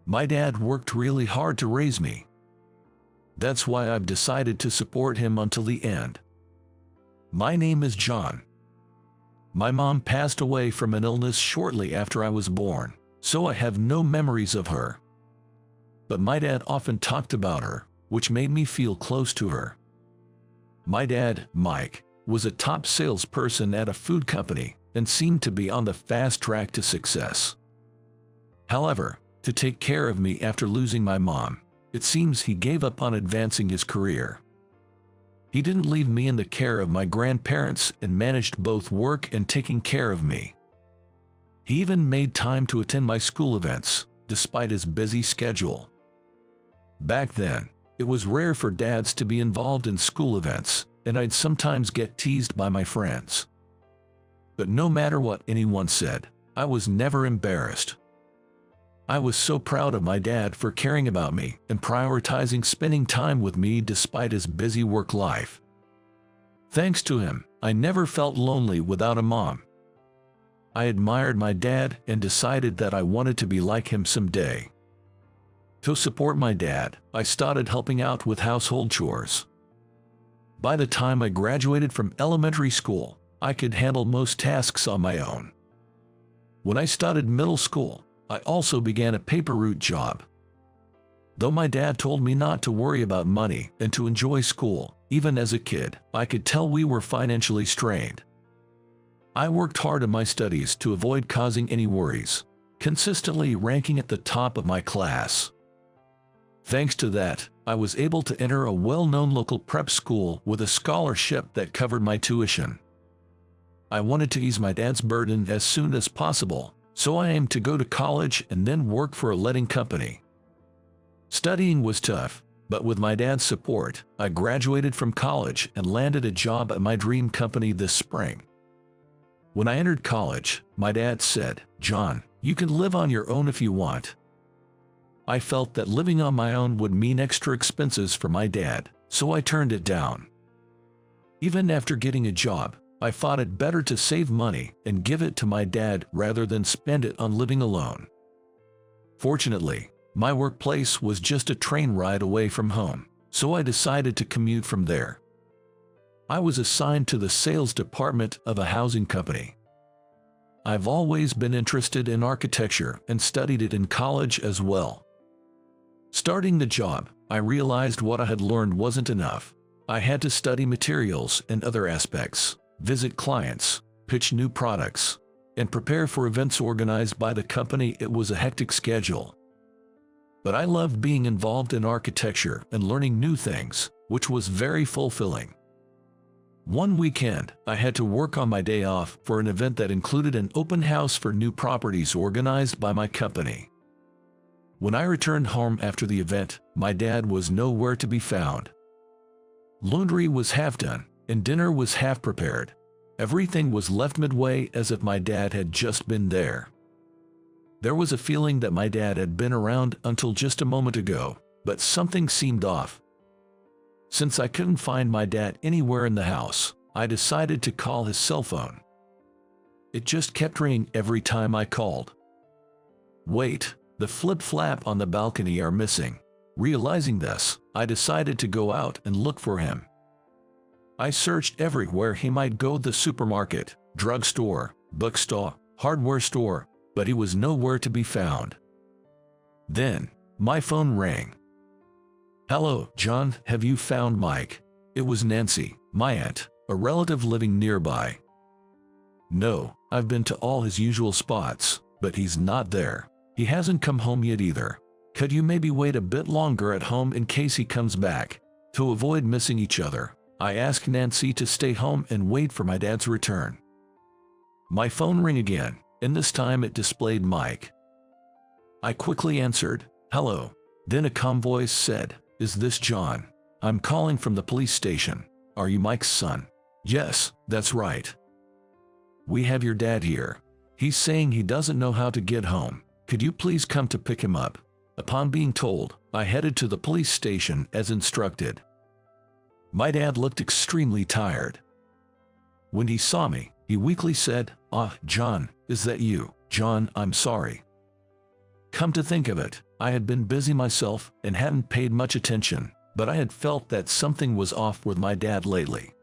My dad worked really hard to raise me. That's why I've decided to support him until the end. My name is John. My mom passed away from an illness shortly after I was born, so I have no memories of her. But my dad often talked about her, which made me feel close to her. My dad, Mike, was a top salesperson at a food company and seemed to be on the fast track to success. However, to take care of me after losing my mom, it seems he gave up on advancing his career. He didn't leave me in the care of my grandparents and managed both work and taking care of me. He even made time to attend my school events, despite his busy schedule. Back then, it was rare for dads to be involved in school events, and I'd sometimes get teased by my friends. But no matter what anyone said, I was never embarrassed. I was so proud of my dad for caring about me and prioritizing spending time with me despite his busy work life. Thanks to him, I never felt lonely without a mom. I admired my dad and decided that I wanted to be like him someday. To support my dad, I started helping out with household chores. By the time I graduated from elementary school, I could handle most tasks on my own. When I started middle school, I also began a paper route job. Though my dad told me not to worry about money and to enjoy school, even as a kid, I could tell we were financially strained. I worked hard in my studies to avoid causing any worries, consistently ranking at the top of my class. Thanks to that, I was able to enter a well-known local prep school with a scholarship that covered my tuition. I wanted to ease my dad's burden as soon as possible, so I aimed to go to college and then work for a letting company. Studying was tough, but with my dad's support, I graduated from college and landed a job at my dream company this spring. When I entered college, my dad said, "John, you can live on your own if you want." I felt that living on my own would mean extra expenses for my dad, so I turned it down. Even after getting a job, I thought it better to save money and give it to my dad rather than spend it on living alone. Fortunately, my workplace was just a train ride away from home, so I decided to commute from there. I was assigned to the sales department of a housing company. I've always been interested in architecture and studied it in college as well. Starting the job, I realized what I had learned wasn't enough. I had to study materials and other aspects, visit clients, pitch new products, and prepare for events organized by the company. It was a hectic schedule. But I loved being involved in architecture and learning new things, which was very fulfilling. One weekend, I had to work on my day off for an event that included an open house for new properties organized by my company. When I returned home after the event, my dad was nowhere to be found. Laundry was half done, and dinner was half prepared. Everything was left midway as if my dad had just been there. There was a feeling that my dad had been around until just a moment ago, but something seemed off. Since I couldn't find my dad anywhere in the house, I decided to call his cell phone. It just kept ringing every time I called. Wait, the flip-flap on the balcony are missing. Realizing this, I decided to go out and look for him. I searched everywhere he might go: the supermarket, drugstore, bookstore, hardware store, but he was nowhere to be found. Then, my phone rang. "Hello, John, have you found Mike?" It was Nancy, my aunt, a relative living nearby. "No, I've been to all his usual spots, but he's not there. He hasn't come home yet either. Could you maybe wait a bit longer at home in case he comes back?" To avoid missing each other, I asked Nancy to stay home and wait for my dad's return. My phone rang again, and this time it displayed Mike. I quickly answered, "Hello." Then a calm voice said, "Is this John? I'm calling from the police station. Are you Mike's son?" "Yes, that's right. We have your dad here. He's saying he doesn't know how to get home. Could you please come to pick him up?" Upon being told, I headed to the police station as instructed. My dad looked extremely tired. When he saw me, he weakly said, "Ah, John, is that you?" "John, I'm sorry. Come to think of it, I had been busy myself and hadn't paid much attention, but I had felt that something was off with my dad lately.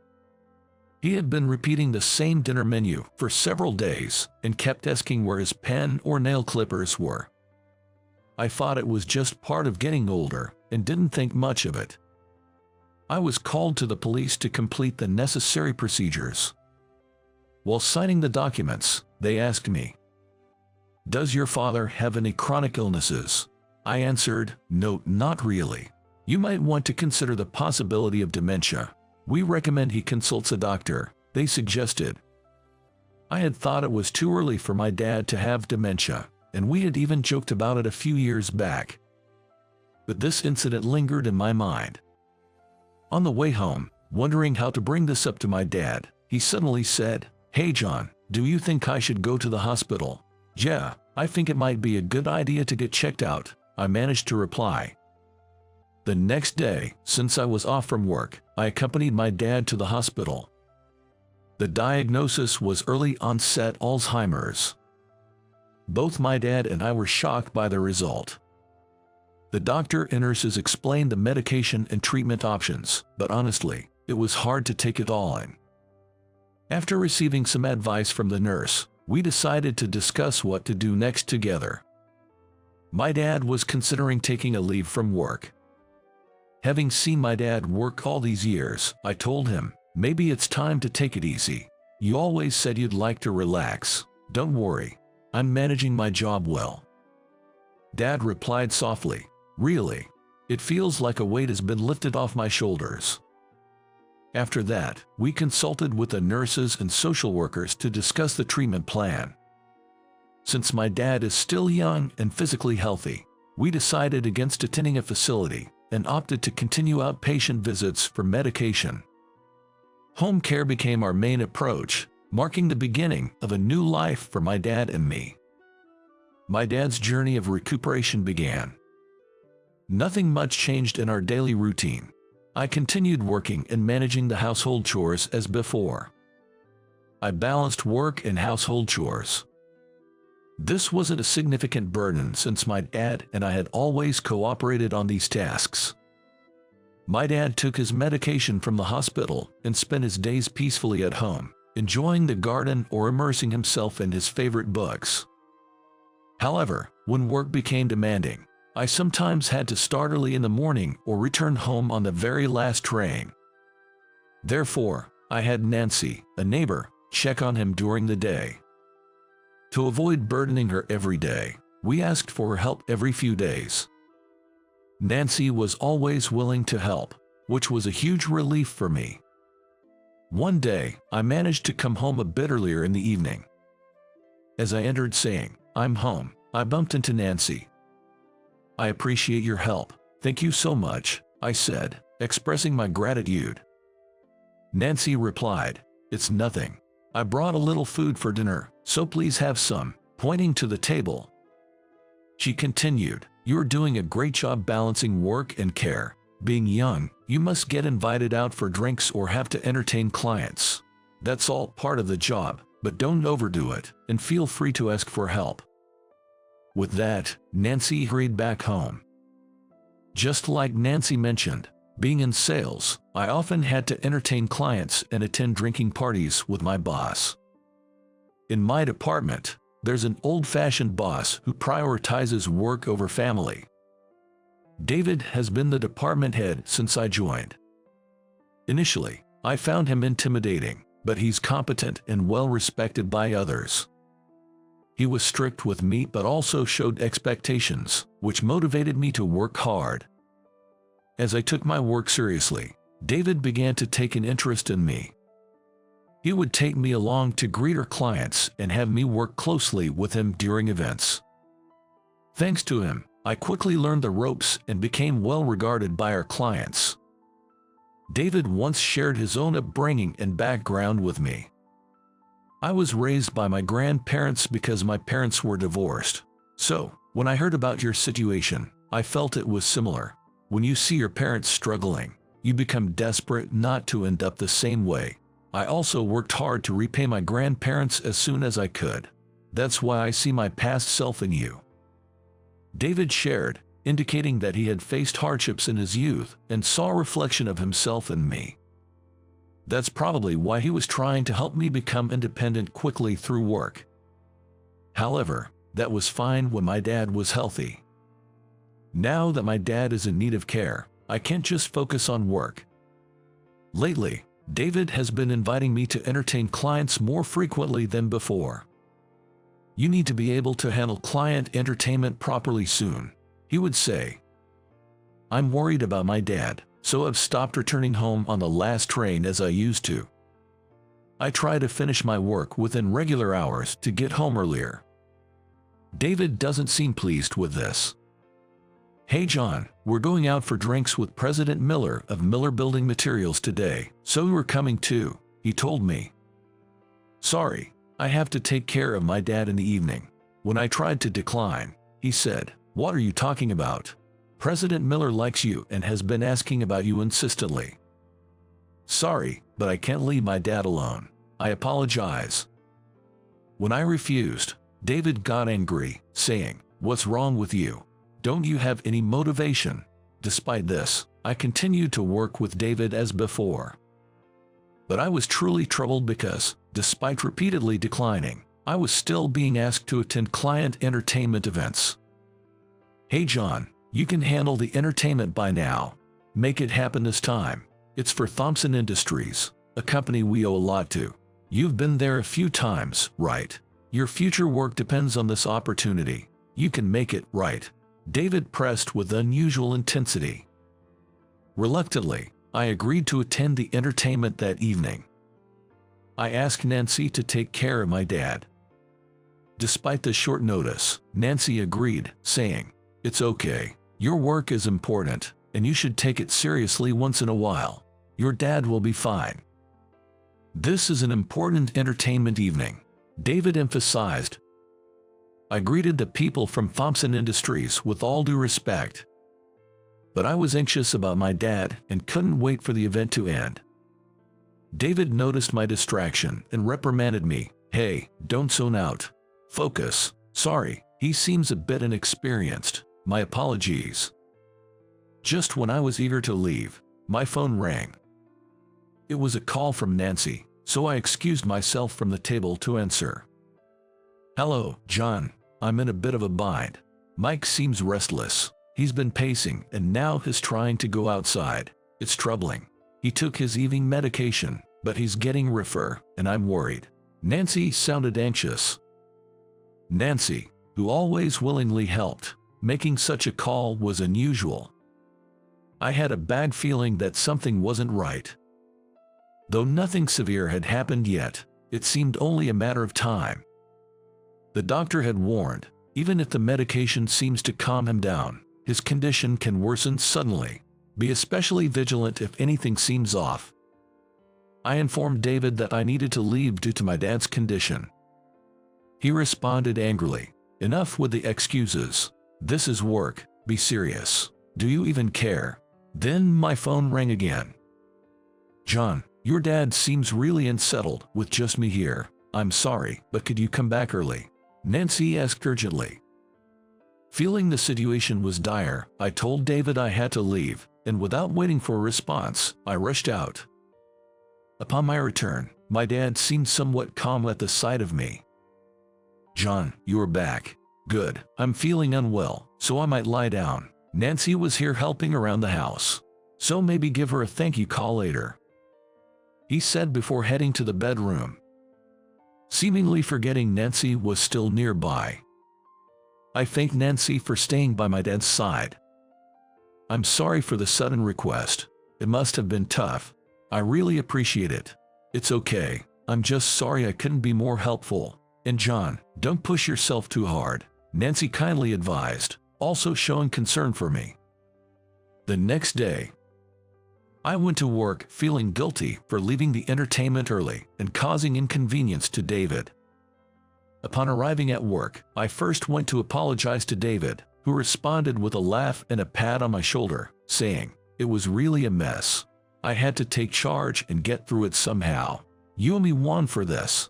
He had been repeating the same dinner menu for several days and kept asking where his pen or nail clippers were. I thought it was just part of getting older and didn't think much of it. I was called to the police to complete the necessary procedures. While signing the documents, they asked me, "Does your father have any chronic illnesses?" I answered, "No, not really. You might want to consider the possibility of dementia. We recommend he consults a doctor," they suggested. I had thought it was too early for my dad to have dementia, and we had even joked about it a few years back. But this incident lingered in my mind. On the way home, wondering how to bring this up to my dad, he suddenly said, "Hey John, do you think I should go to the hospital?" "Yeah, I think it might be a good idea to get checked out," I managed to reply. The next day, since I was off from work, I accompanied my dad to the hospital. The diagnosis was early onset Alzheimer's. Both my dad and I were shocked by the result. The doctor and nurses explained the medication and treatment options, but honestly, it was hard to take it all in. After receiving some advice from the nurse, we decided to discuss what to do next together. My dad was considering taking a leave from work. Having seen my dad work all these years, I told him, "Maybe it's time to take it easy. You always said you'd like to relax. Don't worry. I'm managing my job well." Dad replied softly, "Really? It feels like a weight has been lifted off my shoulders." After that, we consulted with the nurses and social workers to discuss the treatment plan. Since my dad is still young and physically healthy, we decided against attending a facility and opted to continue outpatient visits for medication. Home care became our main approach, marking the beginning of a new life for my dad and me. My dad's journey of recuperation began. Nothing much changed in our daily routine. I continued working and managing the household chores as before. I balanced work and household chores. This wasn't a significant burden since my dad and I had always cooperated on these tasks. My dad took his medication from the hospital and spent his days peacefully at home, enjoying the garden or immersing himself in his favorite books. However, when work became demanding, I sometimes had to start early in the morning or return home on the very last train. Therefore, I had Nancy, a neighbor, check on him during the day. To avoid burdening her every day, we asked for her help every few days. Nancy was always willing to help, which was a huge relief for me. One day, I managed to come home a bit earlier in the evening. As I entered saying, "I'm home," I bumped into Nancy. "I appreciate your help. Thank you so much," I said, expressing my gratitude. Nancy replied, "It's nothing. I brought a little food for dinner, so please have some," pointing to the table. She continued, "You're doing a great job balancing work and care. Being young, you must get invited out for drinks or have to entertain clients. That's all part of the job, but don't overdo it, and feel free to ask for help." With that, Nancy hurried back home. Just like Nancy mentioned, being in sales, I often had to entertain clients and attend drinking parties with my boss. In my department, there's an old-fashioned boss who prioritizes work over family. David has been the department head since I joined. Initially, I found him intimidating, but he's competent and well-respected by others. He was strict with me but also showed expectations, which motivated me to work hard. As I took my work seriously, David began to take an interest in me. He would take me along to greet our clients and have me work closely with him during events. Thanks to him, I quickly learned the ropes and became well regarded by our clients. David once shared his own upbringing and background with me. I was raised by my grandparents because my parents were divorced. So, when I heard about your situation, I felt it was similar. When you see your parents struggling, you become desperate not to end up the same way. I also worked hard to repay my grandparents as soon as I could. That's why I see my past self in you. David shared, indicating that he had faced hardships in his youth and saw a reflection of himself in me. That's probably why he was trying to help me become independent quickly through work. However, that was fine when my dad was healthy. Now that my dad is in need of care, I can't just focus on work. Lately, David has been inviting me to entertain clients more frequently than before. You need to be able to handle client entertainment properly soon, he would say. I'm worried about my dad, so I've stopped returning home on the last train as I used to. I try to finish my work within regular hours to get home earlier. David doesn't seem pleased with this. Hey John, we're going out for drinks with President Miller of Miller Building Materials today, so we're coming too, he told me. Sorry, I have to take care of my dad in the evening. When I tried to decline, he said, "What are you talking about? President Miller likes you and has been asking about you insistently." Sorry, but I can't leave my dad alone. I apologize. When I refused, David got angry, saying, "What's wrong with you? Don't you have any motivation?" Despite this, I continued to work with David as before. But I was truly troubled because, despite repeatedly declining, I was still being asked to attend client entertainment events. Hey John, you can handle the entertainment by now. Make it happen this time. It's for Thompson Industries, a company we owe a lot to. You've been there a few times, right? Your future work depends on this opportunity. You can make it, right? David pressed with unusual intensity. Reluctantly, I agreed to attend the entertainment that evening. I asked Nancy to take care of my dad. Despite the short notice, Nancy agreed, saying, "It's okay. Your work is important, and you should take it seriously once in a while. Your dad will be fine." This is an important entertainment evening, David emphasized. I greeted the people from Thompson Industries with all due respect. But I was anxious about my dad and couldn't wait for the event to end. David noticed my distraction and reprimanded me. "Hey, don't zone out. Focus." Sorry, he seems a bit inexperienced. My apologies. Just when I was eager to leave, my phone rang. It was a call from Nancy, so I excused myself from the table to answer. "Hello, John. I'm in a bit of a bind. Mike seems restless. He's been pacing and now he's trying to go outside. It's troubling. He took his evening medication, but he's getting rougher, and I'm worried." Nancy sounded anxious. Nancy, who always willingly helped, making such a call was unusual. I had a bad feeling that something wasn't right. Though nothing severe had happened yet, it seemed only a matter of time. The doctor had warned, even if the medication seems to calm him down, his condition can worsen suddenly. Be especially vigilant if anything seems off. I informed David that I needed to leave due to my dad's condition. He responded angrily, "Enough with the excuses. This is work, be serious. Do you even care?" Then my phone rang again. "John, your dad seems really unsettled with just me here. I'm sorry, but could you come back early?" Nancy asked urgently. Feeling the situation was dire, I told David I had to leave, and without waiting for a response, I rushed out. Upon my return, my dad seemed somewhat calm at the sight of me. "John, you are back. Good. I'm feeling unwell, so I might lie down. Nancy was here helping around the house, so maybe give her a thank you call later," he said before heading to the bedroom. Seemingly forgetting Nancy was still nearby. I thanked Nancy for staying by my dad's side. "I'm sorry for the sudden request. It must have been tough. I really appreciate it." "It's okay. I'm just sorry I couldn't be more helpful. And John, don't push yourself too hard," Nancy kindly advised, also showing concern for me. The next day, I went to work feeling guilty for leaving the entertainment early and causing inconvenience to David. Upon arriving at work, I first went to apologize to David, who responded with a laugh and a pat on my shoulder, saying, "It was really a mess. I had to take charge and get through it somehow. You owe me one for this."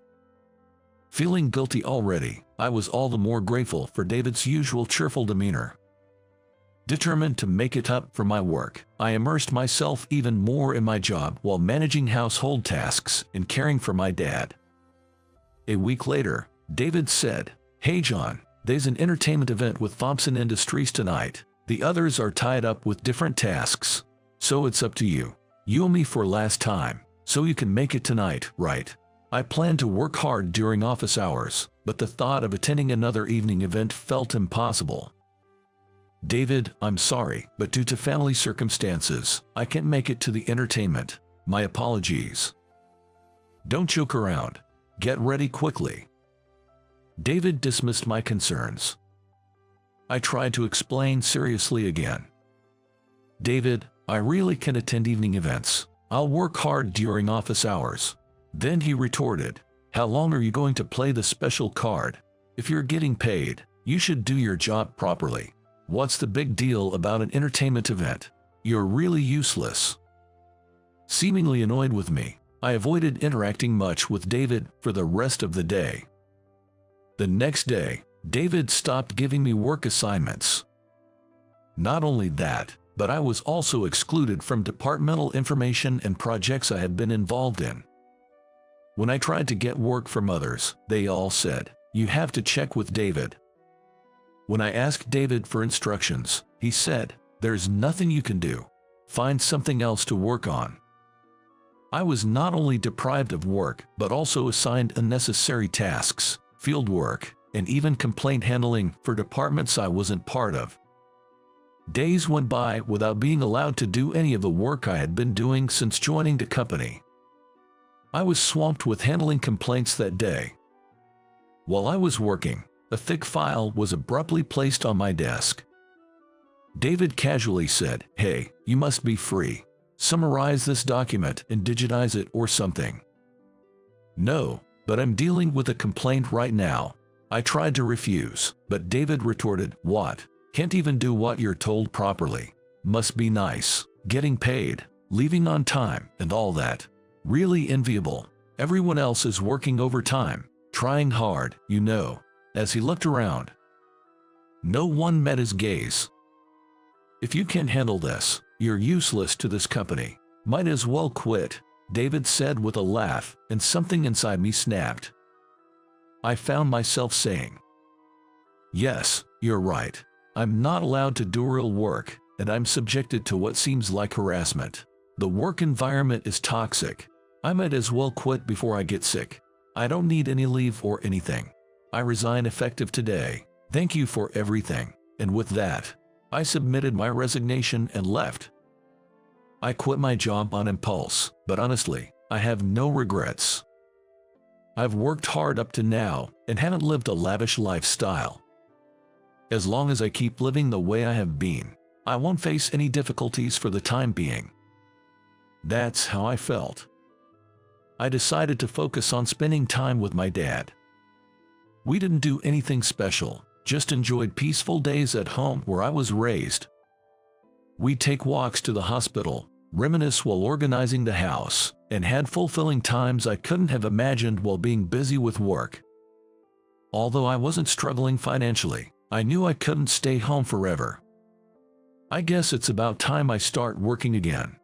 Feeling guilty already, I was all the more grateful for David's usual cheerful demeanor. Determined to make it up for my work, I immersed myself even more in my job while managing household tasks and caring for my dad. A week later, David said, "Hey John, there's an entertainment event with Thompson Industries tonight. The others are tied up with different tasks. So it's up to you. You owe me for last time, so you can make it tonight, right? I plan to work hard during office hours, but the thought of attending another evening event felt impossible." "David, I'm sorry, but due to family circumstances, I can't make it to the entertainment. My apologies." "Don't joke around. Get ready quickly." David dismissed my concerns. I tried to explain seriously again. "David, I really can attend evening events. I'll work hard during office hours." Then he retorted, "How long are you going to play the special card? If you're getting paid, you should do your job properly. What's the big deal about an entertainment event? You're really useless." Seemingly annoyed with me, I avoided interacting much with David for the rest of the day. The next day, David stopped giving me work assignments. Not only that, but I was also excluded from departmental information and projects I had been involved in. When I tried to get work from others, they all said, "You have to check with David." When I asked David for instructions, he said, "There's nothing you can do. Find something else to work on." I was not only deprived of work, but also assigned unnecessary tasks, field work, and even complaint handling for departments I wasn't part of. Days went by without being allowed to do any of the work I had been doing since joining the company. I was swamped with handling complaints that day. While I was working, a thick file was abruptly placed on my desk. David casually said, "Hey, you must be free. Summarize this document and digitize it or something." "No, but I'm dealing with a complaint right now." I tried to refuse, but David retorted, "What? Can't even do what you're told properly. Must be nice. Getting paid, leaving on time, and all that. Really enviable. Everyone else is working overtime, trying hard, you know." As he looked around, no one met his gaze. "If you can't handle this, you're useless to this company. Might as well quit," David said with a laugh, and something inside me snapped. I found myself saying, "Yes, you're right. I'm not allowed to do real work, and I'm subjected to what seems like harassment. The work environment is toxic. I might as well quit before I get sick. I don't need any leave or anything. I resign effective today. Thank you for everything." And with that, I submitted my resignation and left. I quit my job on impulse, but honestly, I have no regrets. I've worked hard up to now and haven't lived a lavish lifestyle. As long as I keep living the way I have been, I won't face any difficulties for the time being. That's how I felt. I decided to focus on spending time with my dad. We didn't do anything special, just enjoyed peaceful days at home where I was raised. We'd take walks to the hospital, reminisce while organizing the house, and had fulfilling times I couldn't have imagined while being busy with work. Although I wasn't struggling financially, I knew I couldn't stay home forever. I guess it's about time I start working again.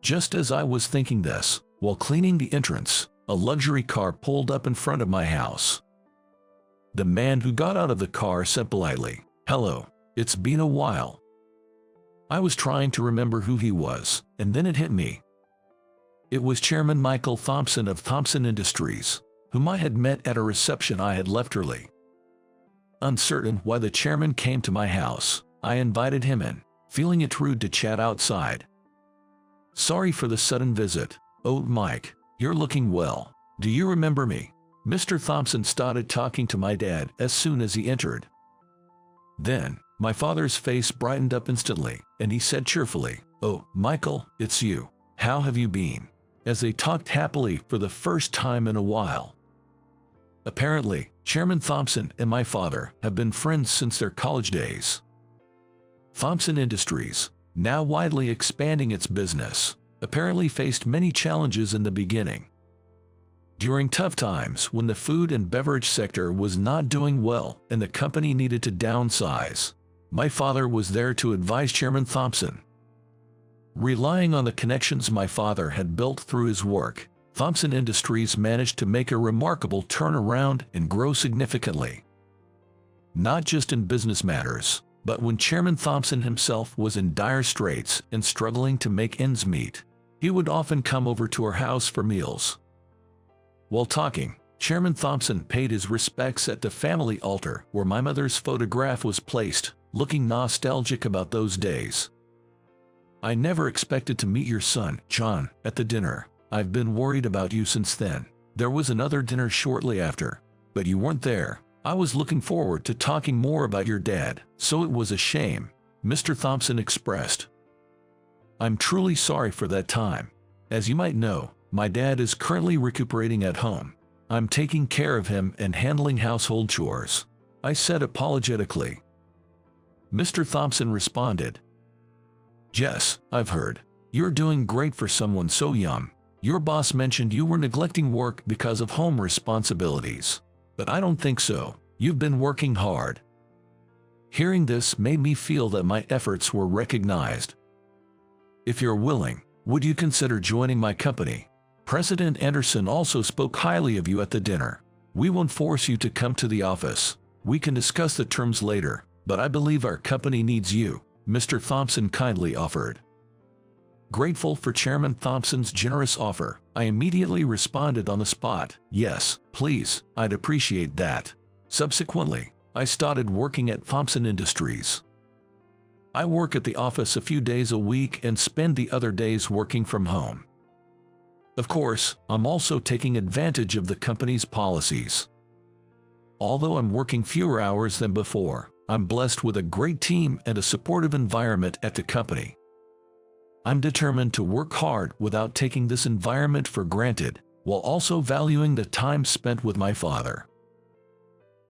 Just as I was thinking this, while cleaning the entrance, a luxury car pulled up in front of my house. The man who got out of the car said politely, "Hello, it's been a while." I was trying to remember who he was, and then it hit me. It was Chairman Michael Thompson of Thompson Industries, whom I had met at a reception I had left early. Uncertain why the chairman came to my house, I invited him in, feeling it rude to chat outside. "Sorry for the sudden visit. Oh, Mike, you're looking well. Do you remember me?" Mr. Thompson started talking to my dad as soon as he entered. Then, my father's face brightened up instantly, and he said cheerfully, "Oh, Michael, it's you. How have you been?" As they talked happily for the first time in a while. Apparently, Chairman Thompson and my father have been friends since their college days. Thompson Industries, now widely expanding its business, apparently faced many challenges in the beginning. During tough times when the food and beverage sector was not doing well and the company needed to downsize, my father was there to advise Chairman Thompson. Relying on the connections my father had built through his work, Thompson Industries managed to make a remarkable turnaround and grow significantly. Not just in business matters, but when Chairman Thompson himself was in dire straits and struggling to make ends meet, he would often come over to our house for meals. While talking, Chairman Thompson paid his respects at the family altar where my mother's photograph was placed, looking nostalgic about those days. "I never expected to meet your son, John, at the dinner. I've been worried about you since then. There was another dinner shortly after, but you weren't there. I was looking forward to talking more about your dad, so it was a shame," Mr. Thompson expressed. "I'm truly sorry for that time. As you might know, my dad is currently recuperating at home. I'm taking care of him and handling household chores," I said apologetically. Mr. Thompson responded, "Jess, I've heard. You're doing great for someone so young. Your boss mentioned you were neglecting work because of home responsibilities. But I don't think so. You've been working hard." Hearing this made me feel that my efforts were recognized. "If you're willing, would you consider joining my company? President Anderson also spoke highly of you at the dinner. We won't force you to come to the office. We can discuss the terms later, but I believe our company needs you," Mr. Thompson kindly offered. Grateful for Chairman Thompson's generous offer, I immediately responded on the spot, "Yes, please, I'd appreciate that." Subsequently, I started working at Thompson Industries. I work at the office a few days a week and spend the other days working from home. Of course, I'm also taking advantage of the company's policies. Although I'm working fewer hours than before, I'm blessed with a great team and a supportive environment at the company. I'm determined to work hard without taking this environment for granted, while also valuing the time spent with my father.